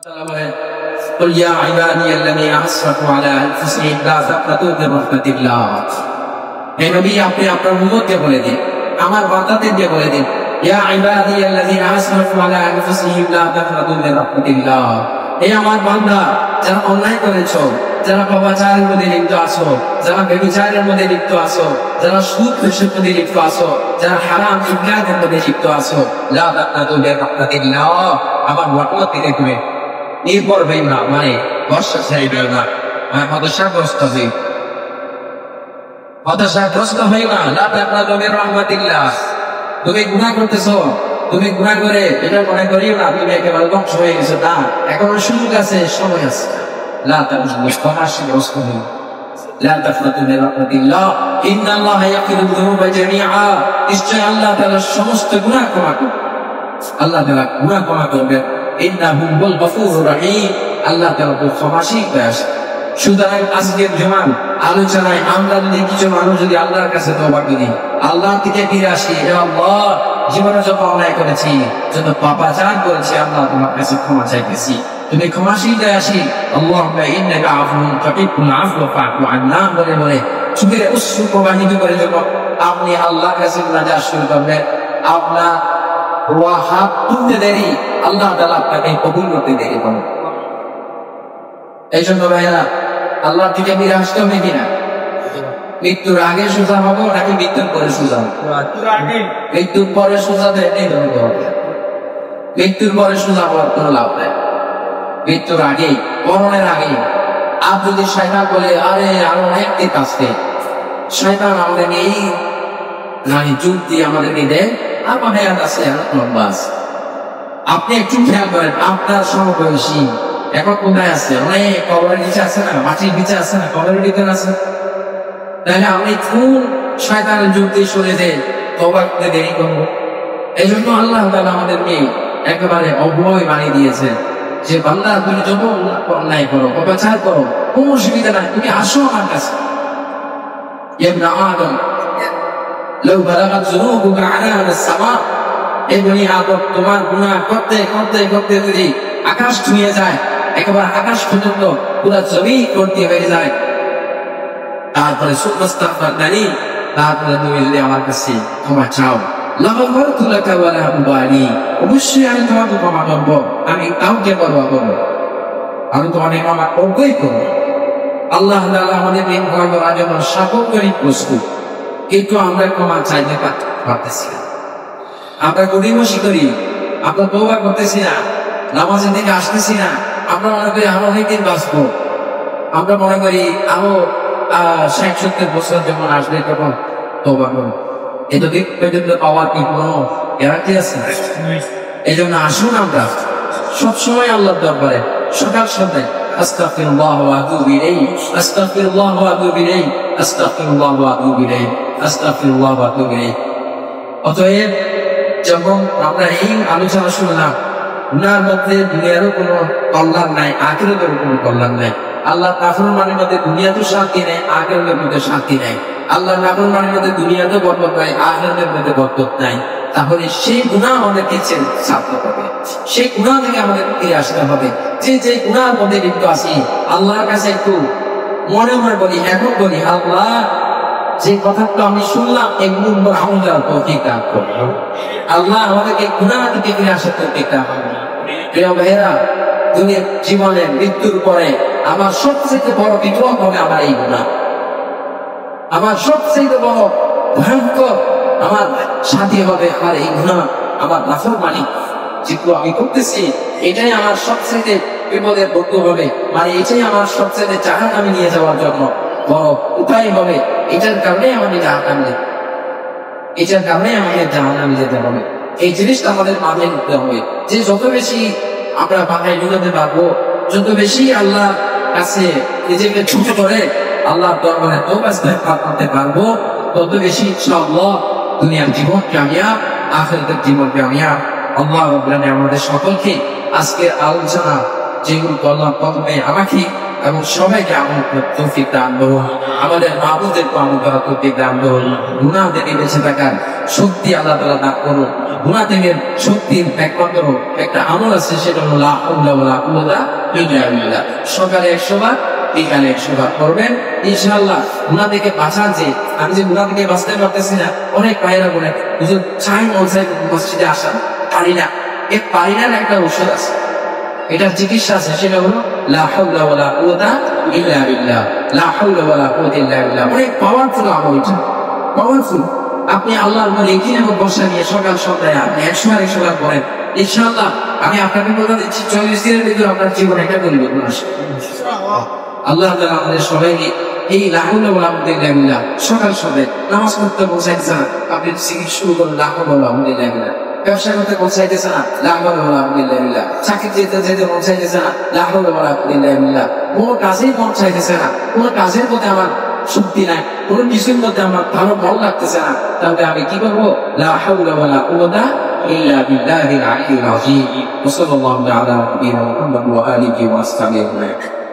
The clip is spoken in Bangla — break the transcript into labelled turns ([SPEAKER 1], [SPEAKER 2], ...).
[SPEAKER 1] قل يا عبادي الذين اسرفوا على انفسهم لا تقنطوا من رحمة الله হে নবী আপনি আপনার উম্মতকে বলে দিন আমার বান্দাদেরকে বলে দিন ইয়া ইবাদি আল্লাযীনা আসরাফু আলা আনফুসিহিম লা তাকনাতু মিন রাহমাতিল্লাহ হে আমার বান্দা যারা অন্যায় করেছো যারা পাপাচারের মধ্যে লিপ্ত আছো যারা ব্যভিচারের মধ্যে লিপ্ত আছো যারা সুদ ঘুষের মধ্যে লিপ্ত আছো যারা হারাম ইবাদতের মধ্যে লিপ্ত আছো লা তাকনাতু মিন রাহমাতিল্লাহ আমার রহমত থেকে তুমি নির্ভর হইও না মানে ভরসা ছাড়িও না হতাশাগ্রস্ত হইও না লা তাকনাতু মিন রাহমাতিল্লাহ তুমি গুনাহ করতেছো তুমি গুনাহ করে এটা মনে করিও না তুমি একেবারে ধ্বংস হয়ে গেছো না এখনো সুযোগ আছে সময় আছে লা তাকনাতু لا تقنطوا من رحمة الله إن الله يغفر الذنوب جميعا নিশ্চয় আল্লাহ তাআলা সমস্ত গুনাহ ক্ষমা করেন আল্লাহ তাআলা গুনাহ ক্ষমা করবেন ইন্নাহু হুল গফুরুর রহিম আল্লাহ তাআলা তো ক্ষমাশীল দয়াশীল সুতরাং আজকের জমান আলোচনায় আমরা যদি কিছু মানুষ যদি আল্লাহর কাছে তওবা করি আল্লাহর দিকে ফিরে আসি হে আল্লাহ জীবনে যত অন্যায় করেছি যত পাপাচার করেছি আল্লাহ তোমার কাছে ক্ষমা চাইতেছি তুমি ক্ষমাশীল দয়াশীল আল্লাহুম্মা ইন্নাকা আফুউন তুহিব্বুল আফওয়া ফা'ফু আন্না বলে বলে চোখের অশ্রু প্রবাহিত করে যখন আপনি আল্লাহর কাছে মুনাজাত শুরু করবেন আপনার হাত তুলতে দেরি আল্লাহ তাআলা আপনাকে কবুল করতে দেরি করবেন এই জন্য ভাইরা আল্লাহর দিকে ফিরে আসতে হবে কিনা মৃত্যুর আগে সোজা হবো নাকি মৃত্যুর পরে সোজা হবো মৃত্যুর পরে সোজা দেয় মৃত্যুর পরে সোজা হওয়ার কোনো লাভ নেই মৃত্যুর আগে মরণের আগে আর যদি শয়তান বলে আরে আরো অনেক দিন আসছে শয়তান আমাদের এই নারী যুগ দিয়ে আমাদেরকে দেয় আমার হায়াত আছে লম্বা আছে আপনি একটু খেয়াল করেন আপনার সমবয়সী এখন কোথায় আছে অনেক কবরের নিচে আছে না মাটির নিচে আছে না কবরের ভিতরে আছে তাহলে আপনি কোন শয়তানের যুগ দিয়ে সরে দেন তওবা করতে দেরি করবো এই জন্য আল্লাহ তাআলা আমাদেরকে একেবারে অভয় বানিয়ে দিয়েছে যে বান্দা তুমি যত অন্যায় করো অপচার করো কোনো অসুবিধা নাই তুমি আসো আমার কাছে ইবনে আদম লাউ বালাগাত যুনুবুকা আনানা সামা এই বনি আদম তোমার গুনাহ করতে করতে করতে যদি আকাশ ছুঁয়ে যায় একেবারে আকাশ পর্যন্ত পুরো জমি করতে হয়ে যায় তারপরে সুবস্তাগফিরনি তারপরে তুমি যদি আমার কাছে ক্ষমা চাও লাগাফারতু লাকা ওয়া লা উবালি অবশ্যই আমি তোমাকে ক্ষমা করব আমি কাউকে পরোয়া করব আমি তোমাকে ক্ষমা করবই করব আল্লাহ তাআলা আমাদের দিন করার জন্য সাকল্যই প্রস্তুত কিন্তু আমরা ক্ষমা চাইতে পারতেছি না আমরা গড়িমসি করি আমরা তওবা করতেছি না নামাজের দিকে আসতেছি না আমরা মনে করি আরো অনেকদিন বাঁচবো আমরা মনে করি আরো 60-70 বছর যখন আসবে তখন তওবা করব এতদিন পর্যন্ত পাওয়ার কি কোনো গ্যারান্টি আছে এই জন্য আসুন আমরা সবসময় আল্লাহর দরবারে সকাল সন্ধ্যায় আস্তাগফিরুল্লাহ ওয়া আতুবু ইলাইহি আস্তাগফিরুল্লাহ ওয়া আতুবু ইলাইহি আস্তাগফিরুল্লাহ ওয়া আতুবু ইলাইহি আস্তাগফিরুল্লাহ ওয়া আতুবু ইলাইহি অতএব যখন আমরা এই আলোচনা শুনলাম গুনার মধ্যে দুনিয়ারও কোনো কল্যাণ নাই আখিরাতেরও কোনো কল্যাণ নাই আল্লাহ নাফরমানির মধ্যে দুনিয়াতেও শান্তি নেই আখিরাতের মধ্যে শান্তি নাই আল্লাহ নাফরমানির মধ্যে দুনিয়াতেও বরকত নাই আখিরাতের মধ্যে বরকত নাই তাহলে সেই গুনাহ আমাদেরকে ছাড়তে হবে সেই গুনাহ থেকে আমাদের ফিরে আসতে হবে যে গুনার মধ্যে লিপ্ত আছি আল্লাহর কাছে একটু মনে মনে বলি এখন বলি আল্লাহ যে কথাটা আমি শুনলাম এগুলো আমল তৌফিক দান করুন আল্লাহ আমাদেরকে গুনাহ থেকে ফিরে আসার তৌফিক দান করুন প্রিয় ভাইরা দুনিয়ার জীবনে মৃত্যুর পরে আমার সবচেয়ে বড় বিপদ হবে আমার এই গুনাহ আমার সবচেয়ে বড় ভয়ঙ্কর আমার সাথী হবে আমার এই গুনাহ আমার নাফরমানি যেগুলো আমি করতেছি এটাই আমার সবচেয়ে বিপদের বন্ধু হবে মানে এটাই আমার সবচেয়ে জাহান্নামে নিয়ে যাওয়ার জন্য বড় উপায় হবে এটার কারণে আমাকে জাহান্নামে যেতে হবে এই জিনিসটা আমাদের মাথায় নিতে হবে যে যত বেশি আমরা বাংলায় ঢুকাতে পারবো যত বেশি আল্লাহ কাছে নিজেকে ছোট করে আল্লাহর দরবারে তওবা ইস্তেগফার করতে পারবো তত বেশি ইনশাআল্লাহ দুনিয়ার জীবন কামিয়াব আখিরাতের জীবন কামিয়াব আল্লাহ রাব্বুল আলামিন আমাদের সকলকে আজকের আলোচনা যেগুলো করলাম প্রথমে আমাকে এবং সবাইকে আমল করার তৌফিক দান করুন। আমাদের মাহবুবদেরকে আমল করার তৌফিক দান করুন। গুনাহ থেকে বেঁচে থাকার শক্তি আল্লাহ তাআলা দান করুন। গুনাহ থেকে শক্তির একমাত্র একটা আমল আছে, সেটা হলো লা হাওলা ওয়ালা কুওয়াতা ইল্লা বিল্লাহ। সকালে 100 বার, বিকালে 100 বার করবেন ইনশাআল্লাহ। গুনাহ থেকে বাঁচার যে, আমি যে গুনাহ থেকে বাঁচতে পারতেছি না, অনেক ভাইরা বলে হুজুর চাই মজায় মসজিদে আসা পারি না। এই পারি না একটা ওষুধ আছে, এটার চিকিৎসা আছে, সেটা হলো লা হাওলা ওয়ালা কুওয়াতা ইল্লা বিল্লাহ। লা হাওলা ওয়ালা কুওয়াতা ইল্লা বিল্লাহ অনেক পাওয়ারফুল আমল, এটা পাওয়ারফুল। আপনি আল্লাহর বলে এগিয়ে এবং বসা নিয়ে সকাল সন্ধ্যায় আপনি 100 বার 100 বার করেন ইনশাআল্লাহ। আমি আপনাকে বলে দিচ্ছি 40 দিনের ভিতরে আপনার জীবনে একটা পরিবর্তন আসবে। আল্লাহ তাআলা আমাদের সবাইকে এই লা হাওলা ওয়ালা কুওয়াতা ইল্লা বিল্লাহ সকাল সন্ধ্যায় নামাজ পড়তে বসাইতে চান, আপনি চিকিৎসা শুরু করুন লা হাওলা ওয়ালা কুওয়াতা ইল্লা বিল্লাহ। ব্যবসা করতে পৌঁছাইতেছে না, লা হাওলা ওয়ালা কুওয়াতা ইল্লা বিল্লাহ। চাকরি যেতে পৌঁছাইতেছে না, লা হাওলা ওয়ালা কুওয়াতা ইল্লা বিল্লাহ। কোনো কাজেই পৌঁছাইতেছে না, কোনো কাজের মধ্যে আমার শক্তি নাই, কোনো কিছুর মধ্যে আমার ভালো ভালো লাগতেছে না, তাহলে আমি কি করবো? লা হাওলা ওয়ালা কুওয়াতা ইল্লা বিল্লাহিল আলিয়্যিল আযীম। ওয়া সাল্লাল্লাহু আলা নাবিয়িনা মুহাম্মদ ওয়া আলিহি ওয়া আসহাবিহি।